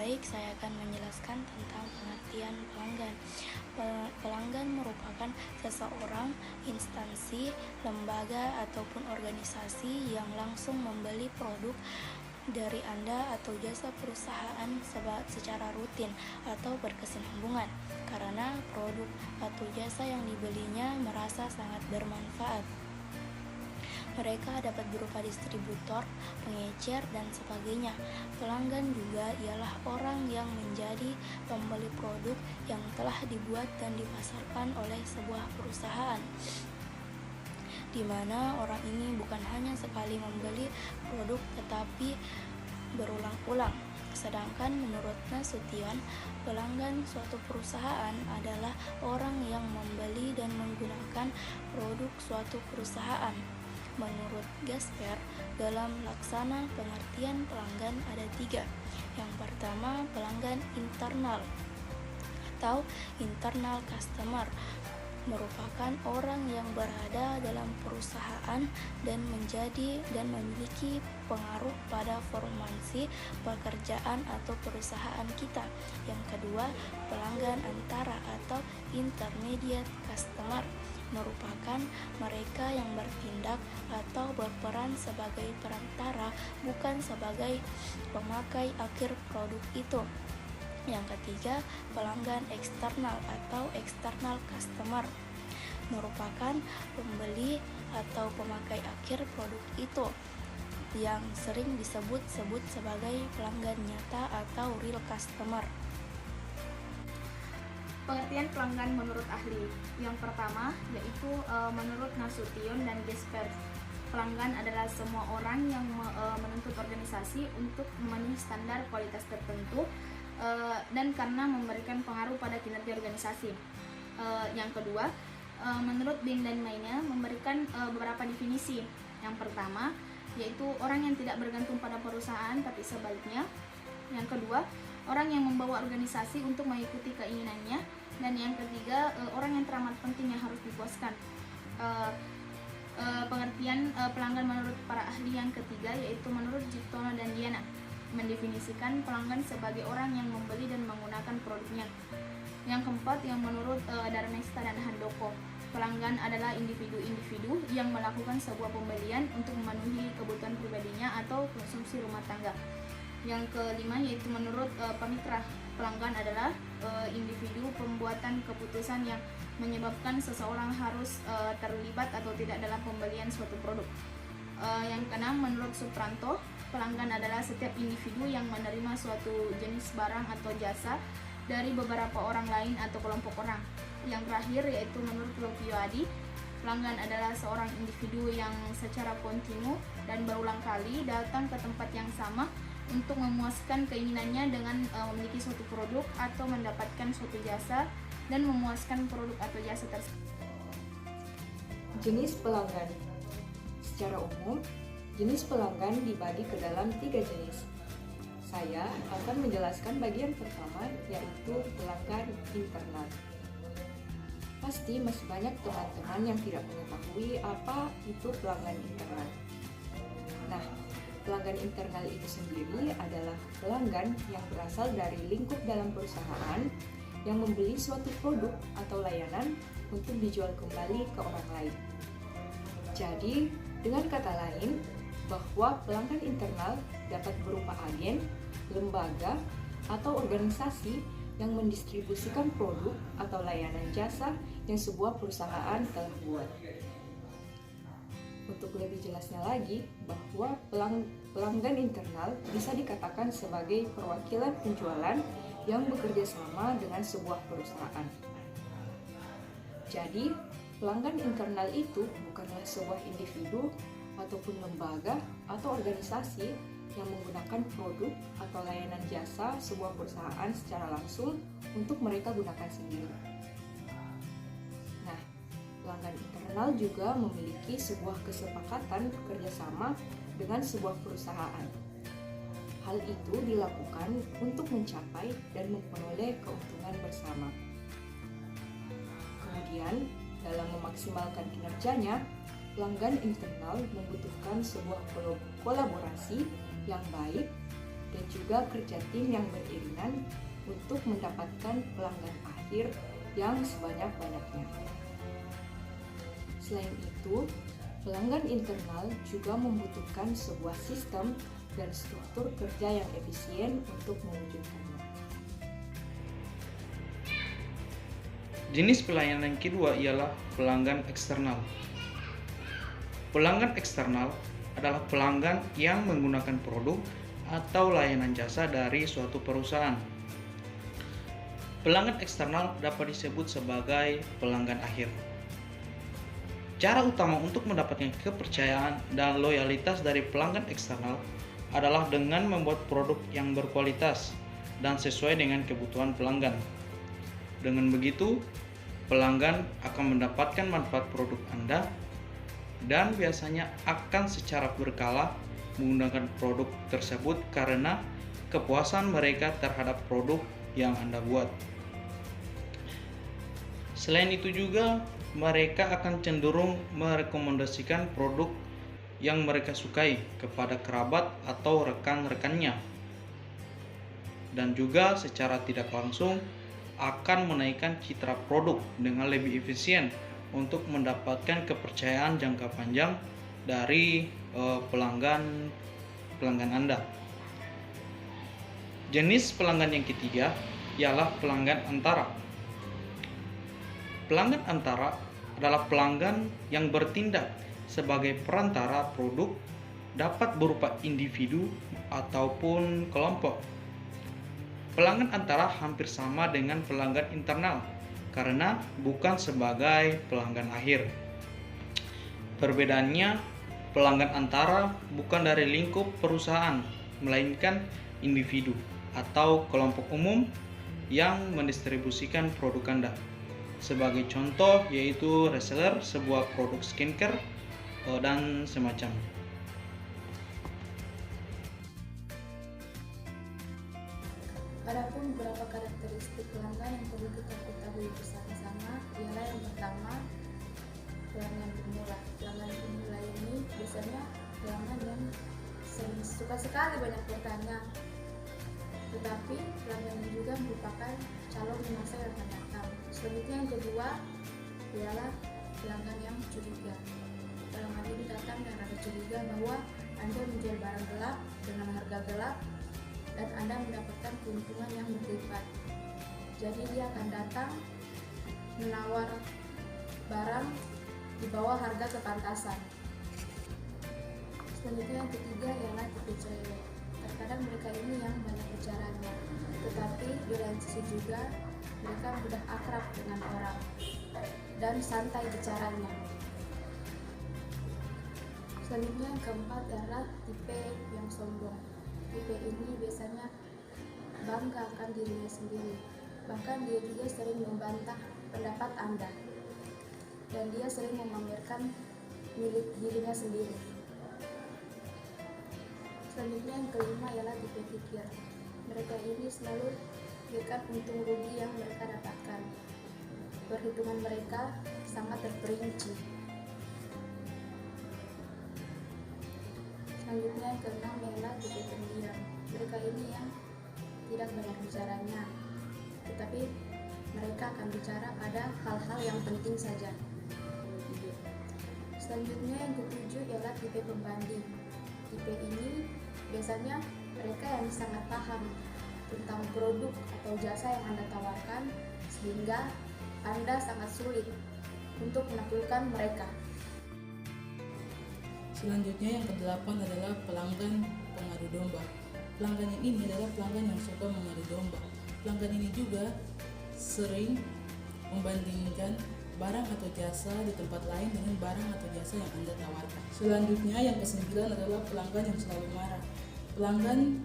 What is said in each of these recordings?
baik, saya akan menjelaskan tentang pengertian pelanggan. Pelanggan merupakan seseorang, instansi, lembaga, ataupun organisasi yang langsung membeli produk dari Anda atau jasa perusahaan secara rutin atau berkesinambungan, karena produk atau jasa yang dibelinya merasa sangat bermanfaat. Mereka dapat berupa distributor, pengecer, dan sebagainya. Pelanggan juga ialah orang yang menjadi pembeli produk yang telah dibuat dan dipasarkan oleh sebuah perusahaan, di mana orang ini bukan hanya sekali membeli produk tetapi berulang-ulang. Sedangkan menurut Nasution, pelanggan suatu perusahaan adalah orang yang membeli dan menggunakan produk suatu perusahaan. Menurut Gasper, dalam laksana pengertian pelanggan ada 3. Yang pertama, pelanggan internal atau internal customer merupakan orang yang berada dalam perusahaan dan memiliki pengaruh pada formasi pekerjaan atau perusahaan kita. Yang kedua, pelanggan antara atau intermediate customer merupakan mereka yang bertindak atau berperan sebagai perantara, bukan sebagai pemakai akhir produk itu. Yang ketiga, pelanggan eksternal atau external customer merupakan pembeli atau pemakai akhir produk itu, yang sering disebut sebagai pelanggan nyata atau real customer. Pengertian pelanggan menurut ahli. Yang pertama yaitu menurut Nasution dan Gasper, pelanggan adalah semua orang yang menuntut organisasi untuk memenuhi standar kualitas tertentu dan karena memberikan pengaruh pada kinerja organisasi. Yang kedua, menurut Bean dan Mayne memberikan beberapa definisi. Yang pertama yaitu orang yang tidak bergantung pada perusahaan tapi sebaliknya. Yang kedua, orang yang membawa organisasi untuk mengikuti keinginannya. Dan yang ketiga, orang yang teramat penting yang harus dipuaskan. Pengertian pelanggan menurut para ahli yang ketiga yaitu menurut Gitono dan Diana mendefinisikan pelanggan sebagai orang yang membeli dan menggunakan produknya. Yang keempat, yang menurut Darmesta dan Handoko, pelanggan adalah individu-individu yang melakukan sebuah pembelian untuk memenuhi kebutuhan pribadinya atau konsumsi rumah tangga. Yang kelima yaitu menurut Pamitra, pelanggan adalah individu pembuatan keputusan yang menyebabkan seseorang harus terlibat atau tidak dalam pembelian suatu produk. Yang keenam, menurut Supranto, pelanggan adalah setiap individu yang menerima suatu jenis barang atau jasa dari beberapa orang lain atau kelompok orang. Yang terakhir yaitu menurut Lopiadi, pelanggan adalah seorang individu yang secara kontinu dan berulang kali datang ke tempat yang sama untuk memuaskan keinginannya dengan memiliki suatu produk atau mendapatkan suatu jasa dan memuaskan produk atau jasa tersebut. Jenis pelanggan. Secara umum, jenis pelanggan dibagi ke dalam 3 jenis. Saya akan menjelaskan bagian pertama, yaitu pelanggan internal. Pasti masih banyak teman-teman yang tidak mengetahui apa itu pelanggan internal. Nah, pelanggan internal itu sendiri adalah pelanggan yang berasal dari lingkup dalam perusahaan yang membeli suatu produk atau layanan untuk dijual kembali ke orang lain. Jadi, dengan kata lain, bahwa pelanggan internal dapat berupa agen, lembaga, atau organisasi yang mendistribusikan produk atau layanan jasa yang sebuah perusahaan telah buat. Untuk lebih jelasnya lagi, bahwa pelanggan internal bisa dikatakan sebagai perwakilan penjualan yang bekerja sama dengan sebuah perusahaan. Jadi, pelanggan internal itu bukanlah sebuah individu ataupun lembaga atau organisasi yang menggunakan produk atau layanan jasa sebuah perusahaan secara langsung untuk mereka gunakan sendiri. Nah, pelanggan internal juga memiliki sebuah kesepakatan bekerjasama dengan sebuah perusahaan. Hal itu dilakukan untuk mencapai dan memperoleh keuntungan bersama. Kemudian, dalam memaksimalkan kinerjanya, pelanggan internal membutuhkan sebuah kolaborasi yang baik dan juga kerja tim yang beriringan untuk mendapatkan pelanggan akhir yang sebanyak-banyaknya. Selain itu, pelanggan internal juga membutuhkan sebuah sistem dan struktur kerja yang efisien untuk mewujudkannya. Jenis pelayanan yang kedua ialah pelanggan eksternal. Pelanggan eksternal adalah pelanggan yang menggunakan produk atau layanan jasa dari suatu perusahaan. Pelanggan eksternal dapat disebut sebagai pelanggan akhir. Cara utama untuk mendapatkan kepercayaan dan loyalitas dari pelanggan eksternal adalah dengan membuat produk yang berkualitas dan sesuai dengan kebutuhan pelanggan. Dengan begitu, pelanggan akan mendapatkan manfaat produk Anda dan biasanya akan secara berkala menggunakan produk tersebut karena kepuasan mereka terhadap produk yang Anda buat. Selain itu juga, mereka akan cenderung merekomendasikan produk yang mereka sukai kepada kerabat atau rekan-rekannya. Dan juga secara tidak langsung akan menaikkan citra produk dengan lebih efisien untuk mendapatkan kepercayaan jangka panjang dari pelanggan Anda. Jenis pelanggan yang ketiga ialah pelanggan antara. Pelanggan antara adalah pelanggan yang bertindak sebagai perantara produk, dapat berupa individu ataupun kelompok. Pelanggan antara hampir sama dengan pelanggan internal karena bukan sebagai pelanggan akhir. Perbedaannya, pelanggan antara bukan dari lingkup perusahaan, melainkan individu atau kelompok umum yang mendistribusikan produk Anda. Sebagai contoh yaitu reseller sebuah produk skincare dan semacamnya. Adapun beberapa karakteristik pelanggan yang perlu kita ketahui bersama-sama ialah yang pertama, pelanggan pemula. Pelanggan pemula ini biasanya pelanggan yang suka sekali banyak bertanya, tetapi pelanggan ini juga merupakan calon di masa yang akan datang. Selanjutnya yang kedua ialah pelanggan yang curiga. Pelanggan ini datang dengan rasa curiga bahwa Anda menjual barang gelap dengan harga gelap dan Anda mendapatkan keuntungan yang berlipat. Jadi dia akan datang menawar barang di bawah harga kepantasan. Selanjutnya yang ketiga ialah tipe cewek. Terkadang mereka ini yang banyak bicaranya, tetapi di lain sisi juga mereka mudah akrab dengan orang dan santai bicaranya. Selanjutnya yang keempat adalah tipe yang sombong. Tipe ini biasanya bangga akan dirinya sendiri, bahkan dia juga sering membantah pendapat Anda dan dia sering memamerkan milik dirinya sendiri. Selanjutnya yang kelima ialah tipe pikir. Mereka ini selalu dekat untung rugi yang mereka dapatkan. Perhitungan mereka sangat terperinci. Selanjutnya yang keenam ialah tipe pendiam. Mereka ini yang tidak banyak bicaranya, tetapi mereka akan bicara pada hal-hal yang penting saja. Selanjutnya yang ketujuh ialah tipe pembanding. Tipe ini biasanya mereka yang sangat paham tentang produk atau jasa yang Anda tawarkan, sehingga Anda sangat sulit untuk menaklukkan mereka. Selanjutnya yang kedelapan adalah pelanggan pengadu domba. Pelanggan yang ini adalah pelanggan yang suka mengadu domba. Pelanggan ini juga sering membandingkan barang atau jasa di tempat lain dengan barang atau jasa yang Anda tawarkan. Selanjutnya yang kesembilan adalah pelanggan yang selalu marah. Pelanggan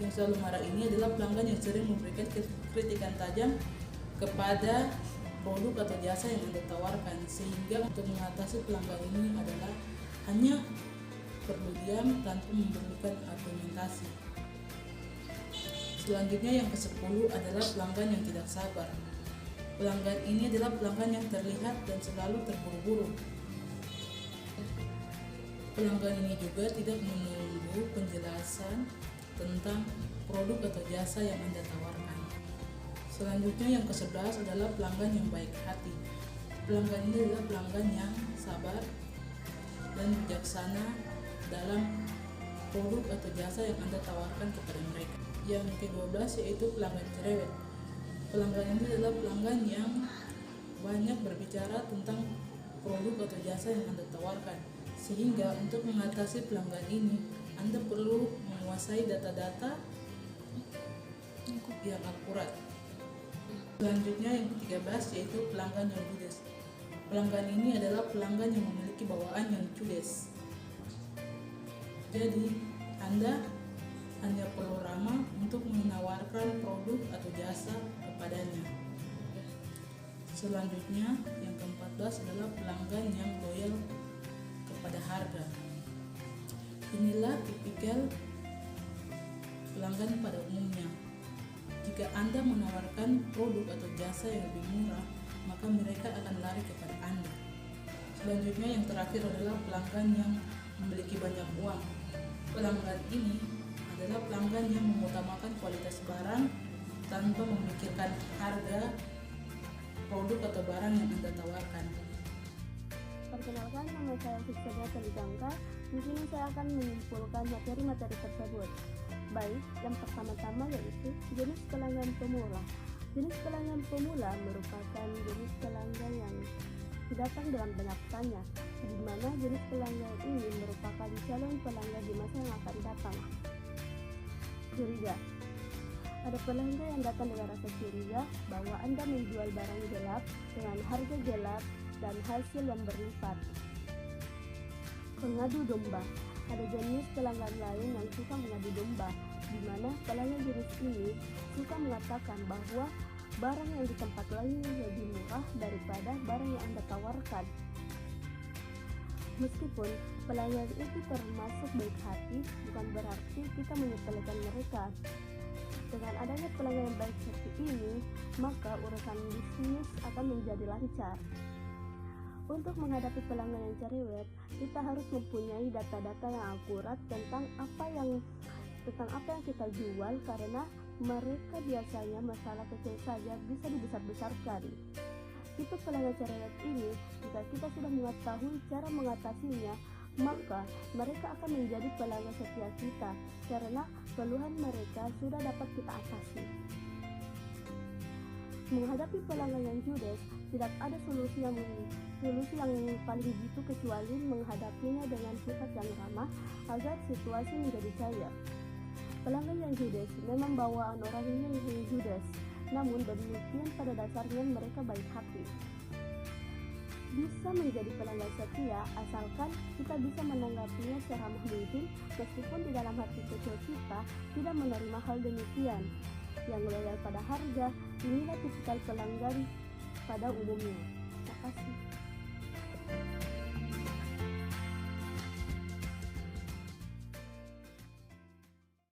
yang selalu marah ini adalah pelanggan yang sering memberikan kritikan tajam kepada produk atau jasa yang Anda tawarkan, sehingga untuk mengatasi pelanggan ini adalah hanya perlu diam tanpa memberikan argumentasi. Selanjutnya yang ke-10 adalah pelanggan yang tidak sabar. Pelanggan ini adalah pelanggan yang terlihat dan selalu terburu-buru. Pelanggan ini juga tidak menunggu penjelasan tentang produk atau jasa yang Anda tawarkan. Selanjutnya yang ke-11 adalah pelanggan yang baik hati. Pelanggan ini adalah pelanggan yang sabar dan bijaksana dalam produk atau jasa yang Anda tawarkan kepada mereka. Yang ke-12 yaitu pelanggan cerewet. Pelanggan ini adalah pelanggan yang banyak berbicara tentang produk atau jasa yang Anda tawarkan. Sehingga untuk mengatasi pelanggan ini, Anda perlu menguasai data-data yang akurat. Selanjutnya yang ke-13 yaitu pelanggan yang judes. Pelanggan ini adalah pelanggan yang memiliki bawaan yang judes. Jadi, Anda hanya perlu ramah untuk menawarkan produk atau jasa kepadanya. Selanjutnya, yang ke-14 adalah pelanggan yang loyal kepada harga. Inilah tipikal pelanggan pada umumnya. Jika Anda menawarkan produk atau jasa yang lebih murah, maka mereka akan lari kepada Anda. Selanjutnya yang terakhir adalah pelanggan yang memiliki banyak uang. Pelanggan ini adalah pelanggan yang mengutamakan kualitas barang tanpa memikirkan harga produk atau barang yang Anda tawarkan. Perkenalkan, nama saya Fiksania Teligangka. Di sini saya akan menyimpulkan materi-materi tersebut. Baik, yang pertama-tama yaitu jenis pelanggan pemula. Jenis pelanggan pemula merupakan jenis pelanggan yang datang dalam banyak tanya, di mana jenis pelanggan ini merupakan calon pelanggan di masa yang akan datang. Curiga. Ada pelanggan yang datang dengan rasa curiga bahwa Anda menjual barang gelap dengan harga gelap dan hasil yang berlipat. Pengadu domba. Ada jenis pelanggan lain yang suka mengadu domba, di mana pelanggan jenis ini suka mengatakan bahwa barang yang di tempat lain lebih murah daripada barang yang Anda tawarkan. Meskipun pelanggan itu termasuk baik hati, bukan berarti kita menyepelekan mereka. Dengan adanya pelanggan yang baik seperti ini, maka urusan bisnis akan menjadi lancar. Untuk menghadapi pelanggan yang cerewet, kita harus mempunyai data-data yang akurat tentang apa yang kita jual, karena mereka biasanya masalah kecil saja bisa dibesar-besarkan. Tipe pelanggan cerewet ini, jika kita sudah mengetahui cara mengatasinya, maka mereka akan menjadi pelanggan setia kita karena keluhan mereka sudah dapat kita atasi. Menghadapi pelanggan yang judes, tidak ada solusi yang paling jitu kecuali menghadapinya dengan sifat yang ramah agar situasi menjadi cair. Pelanggan yang judes memang bawaan orangnya yang judes, namun demikian pada dasarnya mereka baik hati. Bisa menjadi pelanggan setia asalkan kita bisa menanggapinya seramah mungkin, meskipun di dalam hati kecil kita tidak menerima hal demikian. Yang loyal pada harga, inilah tipikal pelanggan pada umumnya. Terima kasih.